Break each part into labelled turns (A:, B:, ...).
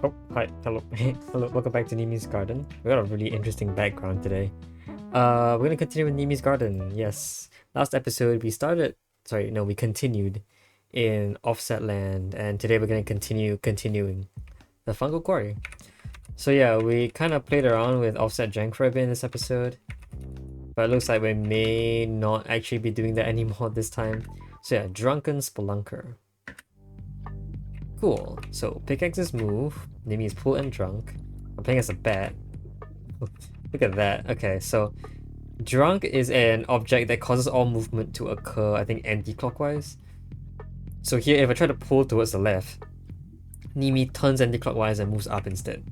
A: Oh, hi, hello, hello, welcome back to Nimi's Garden. We got a really interesting background today. We're gonna continue with Nimi's Garden. Yes, last episode we continued in Offset Land, and today we're gonna continuing the Fungal Quarry. So yeah, we kind of played around with Offset Jank for a bit in this episode, but it looks like we may not actually be doing that anymore this time. So yeah, Drunken Spelunker. Cool. So pickaxes move. Nimi is full and drunk. I'm playing as a bat. Look at that. Okay, so drunk is an object that causes all movement to occur, I think, anti-clockwise. So here, if I try to pull towards the left, Nimi turns anti-clockwise and moves up instead.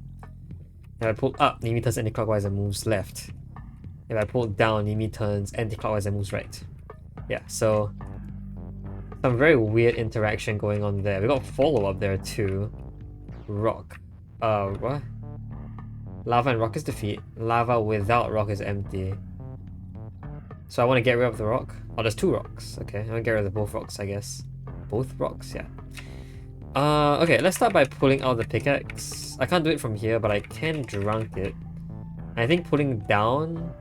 A: If I pull up, Nimi turns anti-clockwise and moves left. If I pull down, Nimi turns anti-clockwise and moves right. Yeah, so some very weird interaction going on there. We got follow up there too. Rock. What? Lava and rock is defeat. Lava without rock is empty. So I want to get rid of the rock. Oh, there's two rocks. Okay, I want to get rid of both rocks, I guess. Both rocks, yeah. Okay, let's start by pulling out the pickaxe. I can't do it from here, but I can drunk it. I think pulling down...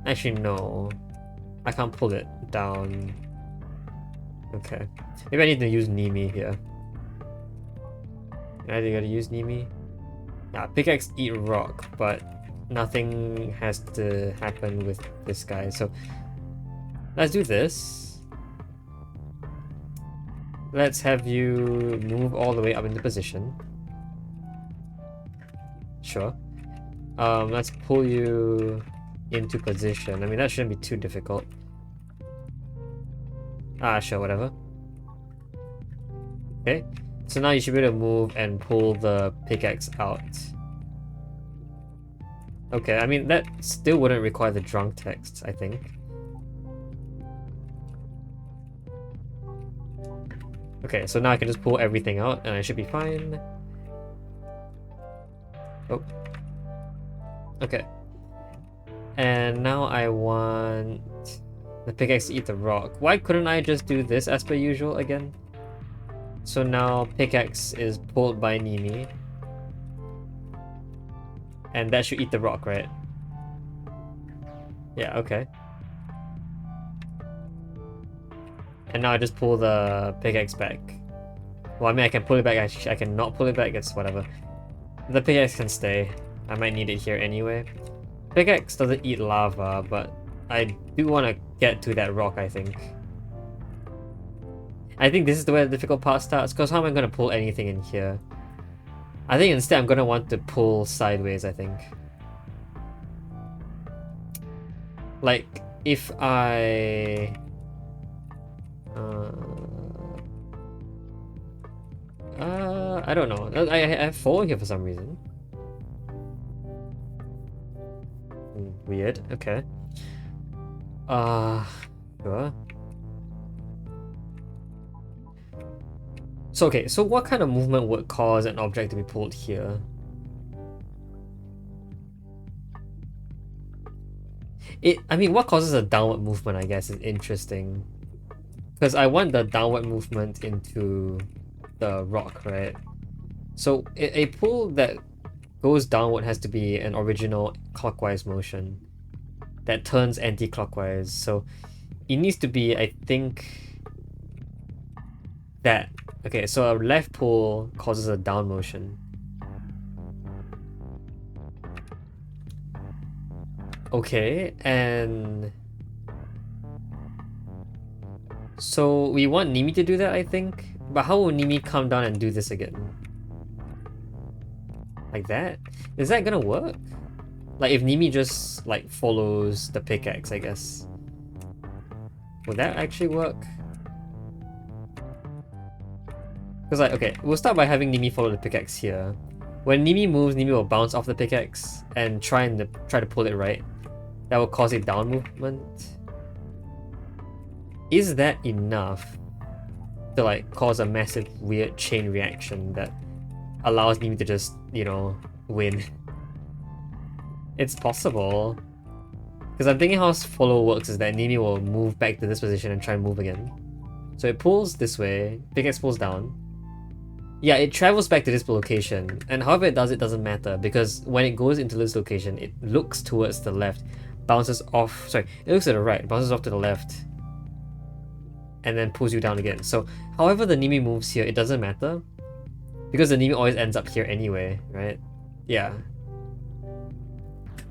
A: Actually, no. I can't pull it down. Okay. Maybe I need to use Nimi here. I gotta use Nimi. Yeah, pickaxe eat rock, but nothing has to happen with this guy. So let's do this. Let's have you move all the way up into position. Sure. Let's pull you into position. I mean, that shouldn't be too difficult. Sure, whatever. Okay. So now you should be able to move and pull the pickaxe out. Okay, I mean, that still wouldn't require the drunk text, I think. Okay, so now I can just pull everything out and I should be fine. Oh. Okay. And now I want the pickaxe to eat the rock. Why couldn't I just do this as per usual again? So now pickaxe is pulled by Nimi. And that should eat the rock, right? Yeah, okay. And now I just pull the pickaxe back. Well, I mean, I can pull it back, I can not pull it back, it's whatever. The pickaxe can stay. I might need it here anyway. Pickaxe doesn't eat lava, but I do want to get to that rock, I think. I think this is the way the difficult part starts, because how am I going to pull anything in here? I think instead I'm going to want to pull sideways, I think. Like, if I... I don't know. I have 4 here for some reason. Weird, okay. Sure. So okay, so what kind of movement would cause an object to be pulled here? I mean, what causes a downward movement, I guess, is interesting. Because I want the downward movement into the rock, right? So a pull that goes downward has to be an original clockwise motion that turns anti-clockwise. So it needs to be, I think, that. Okay, so a left pull causes a down motion. Okay, and so we want Nimi to do that, I think. But how will Nimi come down and do this again? Like that? Is that gonna work? Like if Nimi just like follows the pickaxe, I guess. Would that actually work? Because like, okay, we'll start by having Nimi follow the pickaxe here. When Nimi moves, Nimi will bounce off the pickaxe and try to pull it right. That will cause a down movement. Is that enough to like cause a massive weird chain reaction that allows Nimi to just, you know, win? It's possible. Because I'm thinking how follow works is that Nimi will move back to this position and try and move again. So it pulls this way, pickaxe pulls down. Yeah, it travels back to this location, and however it doesn't matter, because when it goes into this location, it looks towards the left, bounces off, sorry, it looks to the right, bounces off to the left, and then pulls you down again. So however the Nimi moves here, it doesn't matter, because the Nimi always ends up here anyway, right? Yeah.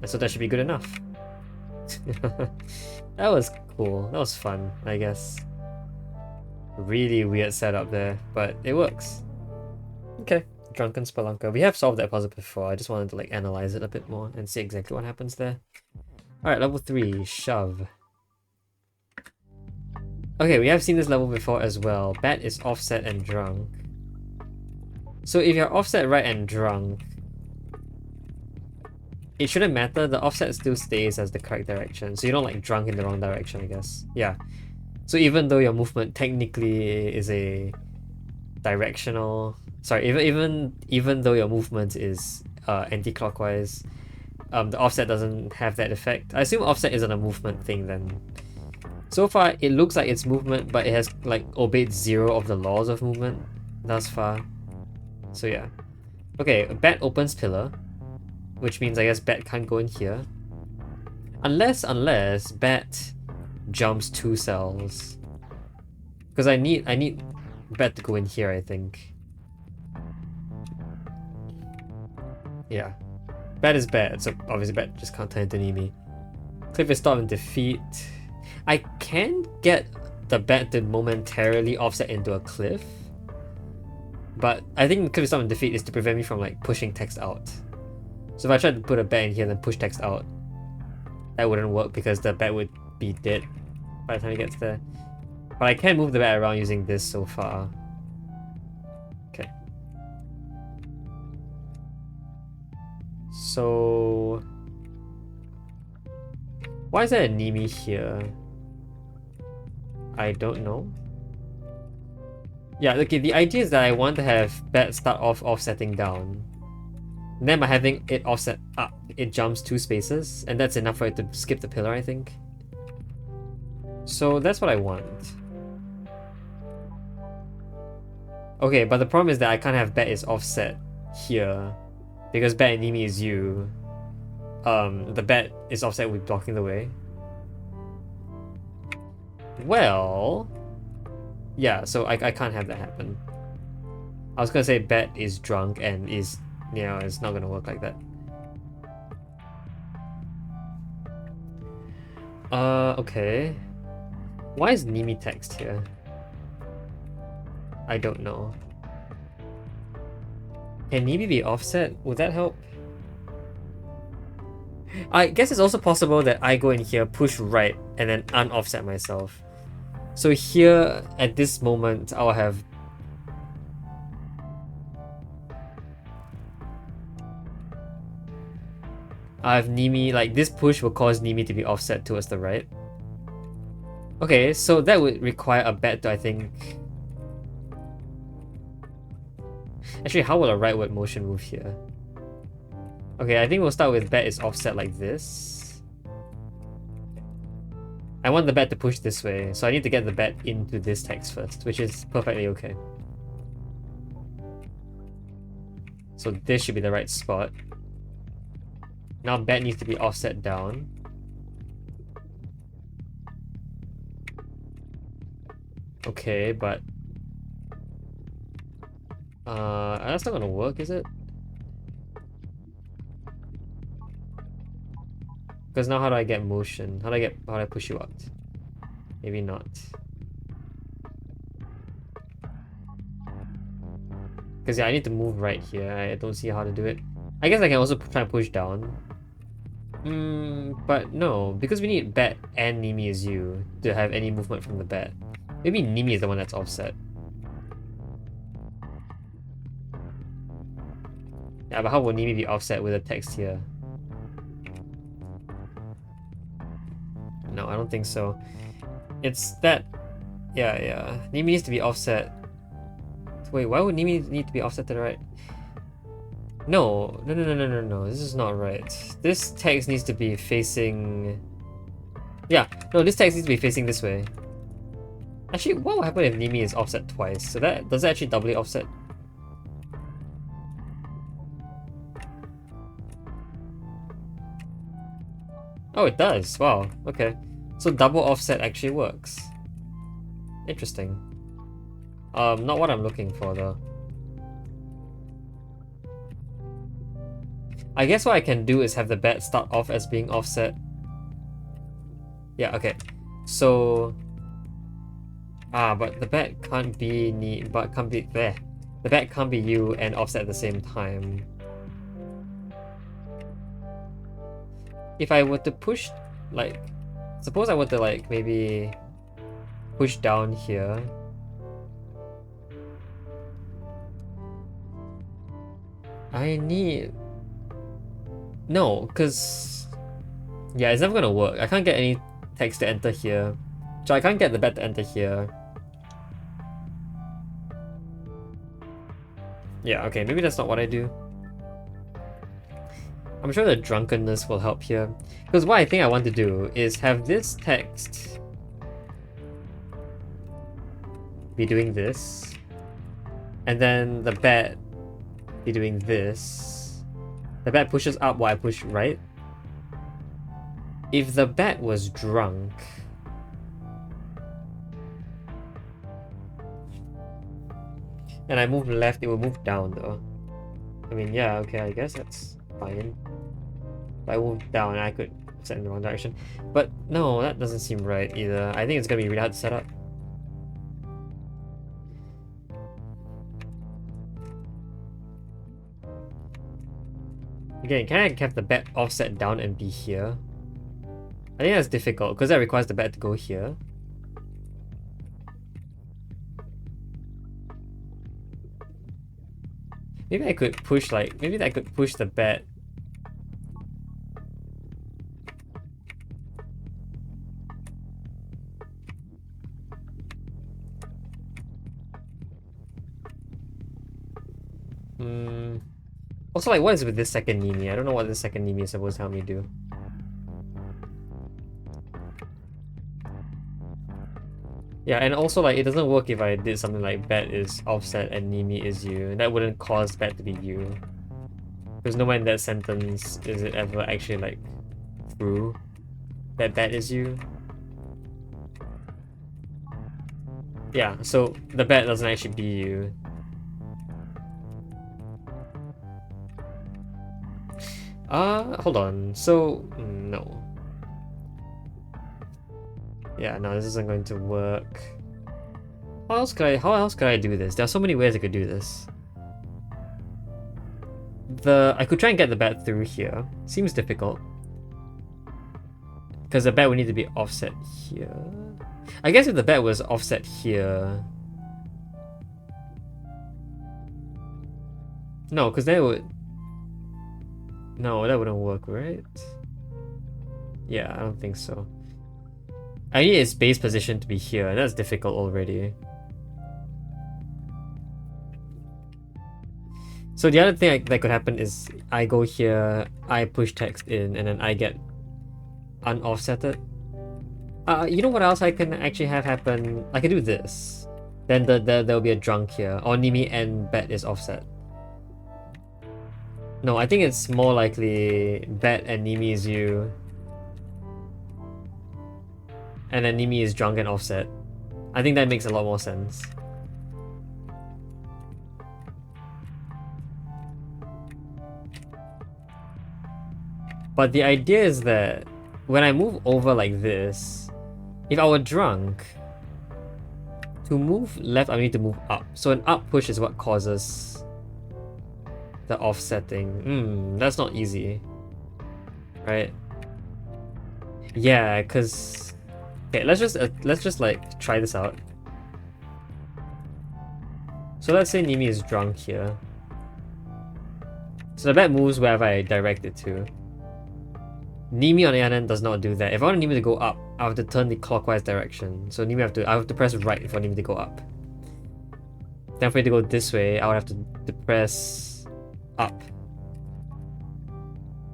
A: And so that should be good enough. That was cool, that was fun, I guess. Really weird setup there, but it works. Okay, Drunken Spelunker. We have solved that puzzle before. I just wanted to like analyze it a bit more and see exactly what happens there. Alright, level 3, Shove. Okay, we have seen this level before as well. Bat is offset and drunk. So if you're offset right and drunk, it shouldn't matter. The offset still stays as the correct direction. So you don't like drunk in the wrong direction, I guess. Yeah. So even though your movement technically is a directional, sorry, even though your movement is anti-clockwise, the offset doesn't have that effect. I assume offset isn't a movement thing then. So far it looks like it's movement, but it has like obeyed 0 of the laws of movement thus far. So yeah. Okay, bat opens pillar, which means I guess bat can't go in here. Unless bat jumps 2 cells. Because I need bat to go in here, I think. Yeah. Bat is bad, so obviously bat just can't turn into Nimi. Cliff is stopped and defeat. I can get the bat to momentarily offset into a cliff. But I think cliff is stopped and defeat is to prevent me from like pushing text out. So if I tried to put a bat in here and then push text out, that wouldn't work because the bat would be dead by the time it gets there. But I can move the bat around using this so far. Okay. So why is there a Nimi here? I don't know. Yeah, okay, the idea is that I want to have bat start off offsetting down. And then by having it offset up, it jumps 2 spaces, and that's enough for it to skip the pillar, I think. So that's what I want. Okay, but the problem is that I can't have bat is offset here, because bat and Nimi is you. The bat is offset with blocking the way. Well, yeah, so I can't have that happen. I was gonna say bat is drunk and is, you know, it's not gonna work like that. Okay. Why is Nimi text here? I don't know. Can Nimi be offset? Would that help? I guess it's also possible that I go in here, push right, and then unoffset myself. So here, at this moment, I'll have... I have Nimi, like this push will cause Nimi to be offset towards the right. Okay, so that would require a bat to, I think... Actually, how will a rightward motion move here? Okay, I think we'll start with bat is offset like this. I want the bat to push this way, so I need to get the bat into this text first, which is perfectly okay. So this should be the right spot. Now bat needs to be offset down. Okay, but... that's not gonna work, is it? Because now how do I get motion? How do I push you out? Maybe not. Because yeah, I need to move right here. I don't see how to do it. I guess I can also try and push down. But no, because we need bat and Nimi is you to have any movement from the bat. Maybe Nimi is the one that's offset. Yeah, but how will Nimi be offset with the text here? No, I don't think so. It's that... Yeah. Nimi needs to be offset. Wait, why would Nimi need to be offset to the right? No. This is not right. This text needs to be facing... Yeah, no, this text needs to be facing this way. Actually, what will happen if Nimi is offset twice? So that does that actually doubly offset? Oh, it does. Wow. Okay. So double offset actually works. Interesting. Not what I'm looking for though. I guess what I can do is have the bet start off as being offset. Yeah, okay. So but the bet can't be can't be there. The bet can't be you and offset at the same time. If I were to push, like, suppose I were to like maybe push down here. I need no, because yeah, it's never gonna work. I can't get any text to enter here. So I can't get the bet to enter here. Yeah, okay, maybe that's not what I do. I'm sure the drunkenness will help here. Because what I think I want to do is have this text be doing this, and then the bet be doing this. The bet pushes up while I push right. If the bet was drunk, and I move left, it will move down though. I mean, yeah, okay, I guess that's fine. If I move down, I could set in the wrong direction. But no, that doesn't seem right either. I think it's gonna be really hard to set up. Again, can I have the bet offset down and be here? I think that's difficult because that requires the bet to go here. Maybe I could push maybe I could push the bet. Also, like, what is with this second Nimi? I don't know what this second Nimi is supposed to help me do. Yeah, and also, like, it doesn't work if I did something like bet is offset and Nimi is you. That wouldn't cause bet to be you. Because nowhere in that sentence is it ever actually, like, true that bet is you. Yeah, so the bet doesn't actually be you. Hold on. So, no. Yeah, no, this isn't going to work. How else could I do this? There are so many ways I could do this. I could try and get the bet through here. Seems difficult. Because the bet would need to be offset here. I guess if the bet was offset here... No, because then it would... No, that wouldn't work, right? Yeah, I don't think so. I need its base position to be here, and that's difficult already. So the other thing that could happen is I go here, I push text in, and then I get unoffsetted. You know what else I can actually have happen? I can do this. Then there'll be a drunk here, or Nimi and bet is offset. No, I think it's more likely bet and Nimi is you. And then Nimi is drunk and offset. I think that makes a lot more sense. But the idea is that when I move over like this, if I were drunk, to move left I need to move up. So an up push is what causes the offsetting. That's not easy. Right? Yeah, cause okay, let's just like try this out. So let's say Nimi is drunk here. So the bet moves wherever I direct it to. Nimi on the other end does not do that. If I want Nimi to go up, I have to turn the clockwise direction. So I have to press right for Nimi to go up. Then for it to go this way, I would have to press up.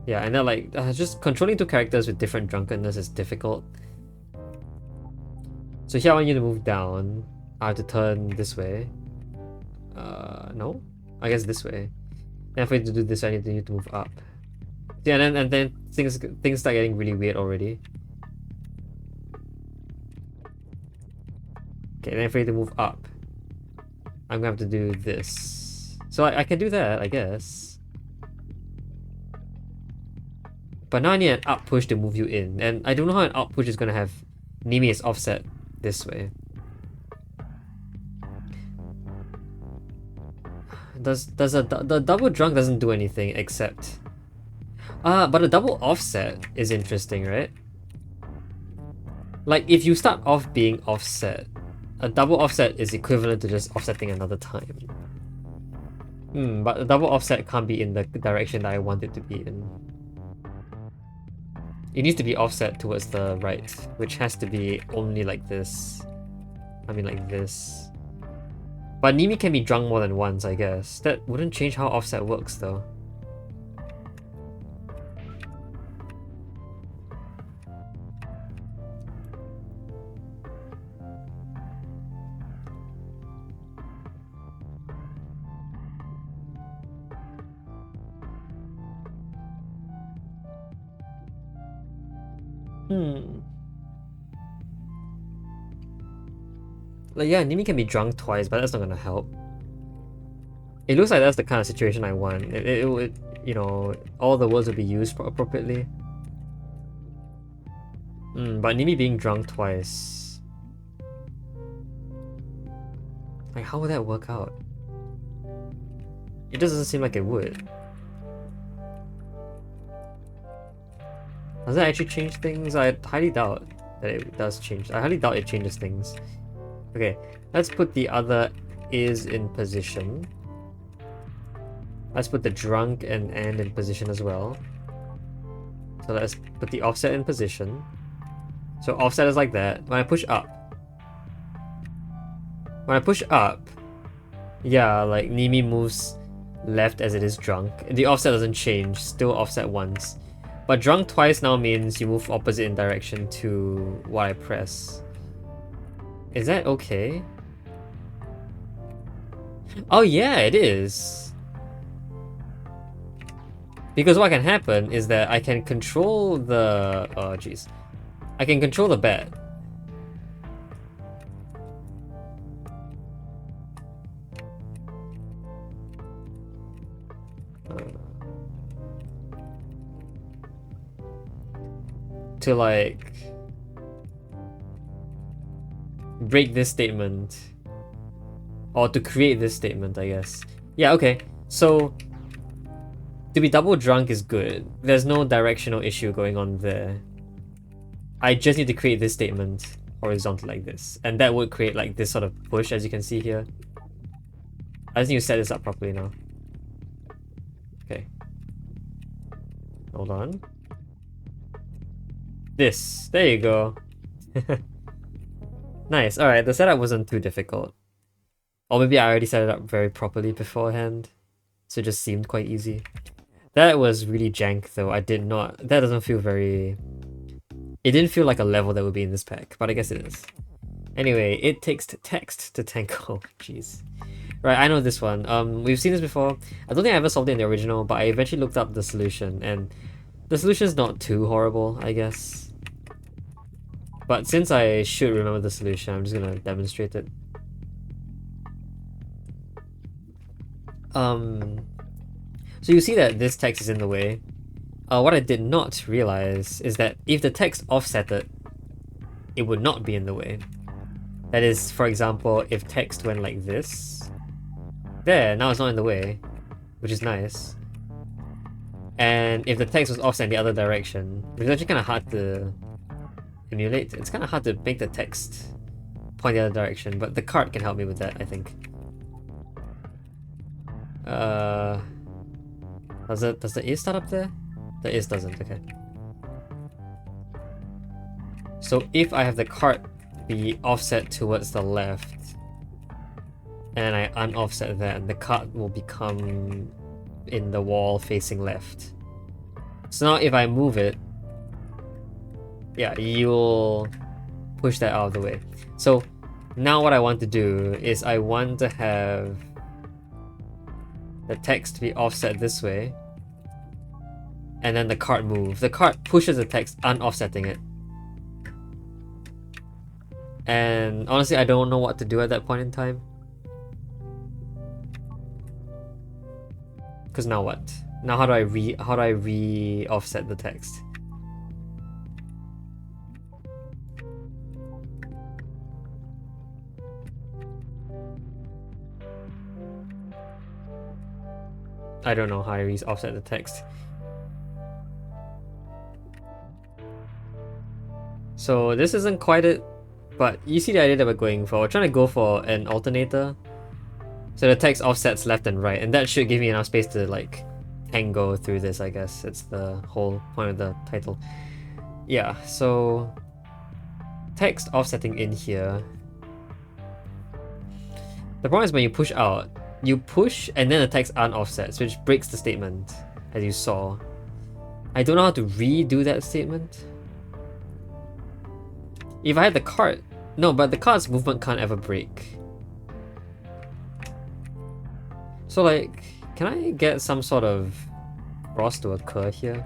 A: Yeah, and then like just controlling two characters with different drunkenness is difficult. So here I want you to move down. I have to turn this way. No? I guess this way. Then for you to do this, I need you to move up. Yeah, and then things start getting really weird already. Okay, then if I need to move up, I'm gonna have to do this. So I can do that, I guess. But now I need an up push to move you in, and I don't know how an up push is gonna have Nimi is offset this way. The double drunk doesn't do anything except but a double offset is interesting, right? Like if you start off being offset, a double offset is equivalent to just offsetting another time. But a double offset can't be in the direction that I want it to be in. It needs to be offset towards the right, which has to be only like this. I mean like this. But Nimi can be drunk more than once, I guess. That wouldn't change how offset works though. Like, yeah, Nimi can be drunk twice, but that's not gonna help. It looks like that's the kind of situation I want. It would, you know, all the words would be used appropriately. But Nimi being drunk twice. Like, how would that work out? It doesn't seem like it would. Does that actually change things? I highly doubt that it does change. I highly doubt it changes things. Okay, let's put the other is in position. Let's put the drunk and in position as well. So let's put the offset in position. So offset is like that. When I push up, yeah, like Nimi moves left as it is drunk. The offset doesn't change, still offset once. But drunk twice now means you move opposite in direction to what I press. Is that okay? Oh yeah, it is. Because what can happen is that I can control the... oh jeez. I can control the bet. To like... break this statement. Or to create this statement, I guess. Yeah, okay. So... to be double drunk is good. There's no directional issue going on there. I just need to create this statement horizontal like this. And that would create like this sort of push, as you can see here. I just need to set this up properly now. Okay. Hold on. This. There you go. Nice. Alright, the setup wasn't too difficult. Or maybe I already set it up very properly beforehand. So it just seemed quite easy. That was really jank though. I did not... that doesn't feel very... it didn't feel like a level that would be in this pack, but I guess it is. Anyway, it takes text to tangle. Jeez. Right, I know this one. We've seen this before. I don't think I ever solved it in the original, but I eventually looked up the solution, and the solution's not too horrible, I guess. But since I should remember the solution, I'm just gonna demonstrate it. So you see that this text is in the way. What I did not realize is that if the text offsetted, it would not be in the way. That is, for example, if text went like this. There, now it's not in the way, which is nice. And if the text was offset in the other direction, which is actually kind of hard to emulate. It's kind of hard to make the text point the other direction, but the card can help me with that, I think. Does the is start up there? The is doesn't, okay. So if I have the cart be offset towards the left, and I unoffset that, and the cart will become in the wall facing left. So now if I move it, yeah, you'll push that out of the way. So now what I want to do is I want to have the text be offset this way, and then the cart move. The cart pushes the text, unoffsetting it. And honestly, I don't know what to do at that point in time. Because now what? Now how do I re offset the text? I don't know how I re offset the text. So this isn't quite it, but you see the idea that we're going for. We're trying to go for an alternator. So the text offsets left and right, and that should give me enough space to like tango through this, I guess. It's the whole point of the title. Yeah, so text offsetting in here. The problem is when you push out, you push and then the text unoffsets, which breaks the statement, as you saw. I don't know how to redo that statement. If I had the cart, no, but the cart's movement can't ever break. So like, can I get some sort of cross to occur here?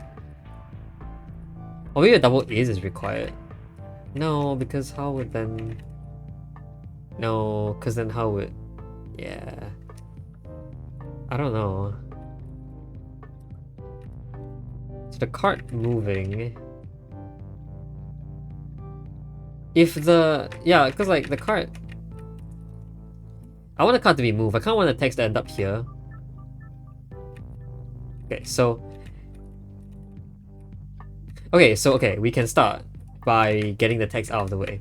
A: Or maybe a double is required. No, because how would then... No, because then how would... Yeah... I don't know. So the cart moving... If the... Yeah, because like the cart... I want the cart to be moved. I kind of want the text to end up here. Okay, so... Okay, we can start by getting the text out of the way.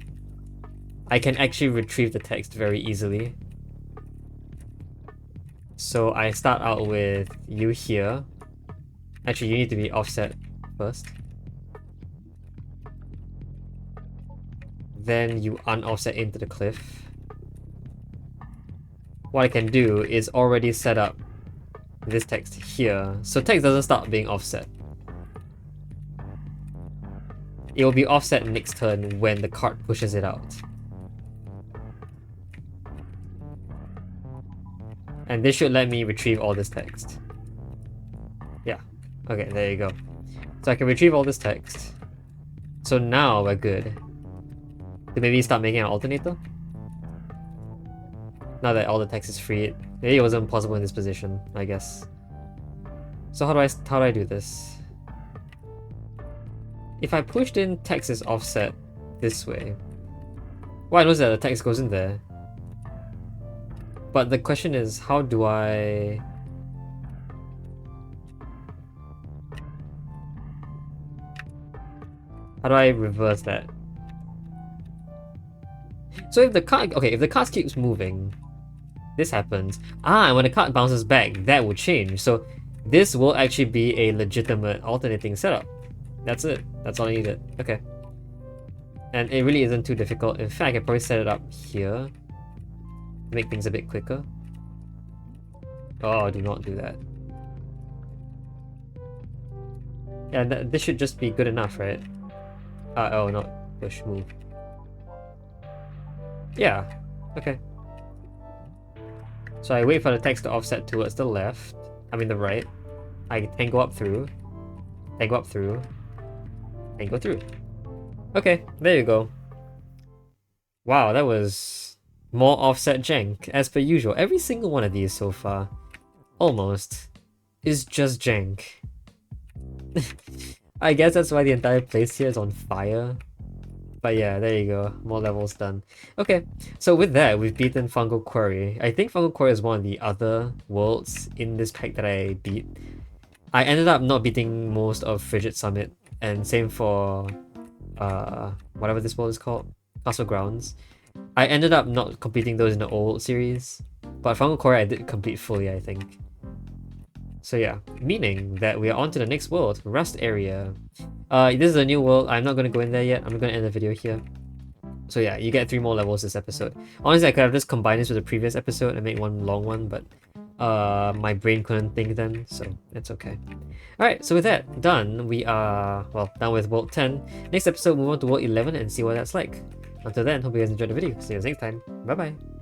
A: I can actually retrieve the text very easily. So I start out with you here. Actually, you need to be offset first. Then you unoffset into the cliff. What I can do is already set up this text here, so text doesn't start being offset. It will be offset next turn when the cart pushes it out. And this should let me retrieve all this text. Yeah, okay, there you go. So I can retrieve all this text. So now we're good. To maybe start making an alternator? Now that all the text is free, maybe it wasn't possible in this position, I guess. So how do I do this? If I pushed in text is offset this way, well, I know that the text goes in there. But the question is, how do I... How do I reverse that? So if the cart, okay, if the cart keeps moving, this happens. And when the cart bounces back, that will change. So this will actually be a legitimate alternating setup. That's it. That's all I needed. Okay. And it really isn't too difficult. In fact, I can probably set it up here. Make things a bit quicker. Oh, do not do that. Yeah, this should just be good enough, right? Oh, not push, move. Yeah, okay. So I wait for the text to offset towards the left. I mean the right. I tango up through. Tango up through. Tango through. Okay, there you go. Wow, that was more offset jank, as per usual. Every single one of these so far, almost, is just jank. I guess that's why the entire place here is on fire. But yeah, there you go. More levels done. Okay, so with that, we've beaten Fungal Quarry. I think Fungal Quarry is one of the other worlds in this pack that I beat. I ended up not beating most of Frigid Summit, and same for whatever this world is called, Castle Grounds. I ended up not completing those in the old series, but Fungal Quarry I did complete fully, I think. So yeah, meaning that we are on to the next world, Rust Area. This is a new world. I'm not going to go in there yet. I'm going to end the video here. So yeah, you get 3 more levels this episode. Honestly, I could have just combined this with the previous episode and made one long one, but my brain couldn't think then, so it's okay. Alright, so with that done, we are, well, done with World 10. Next episode, move on to World 11 and see what that's like. Until then, hope you guys enjoyed the video. See you guys next time. Bye bye.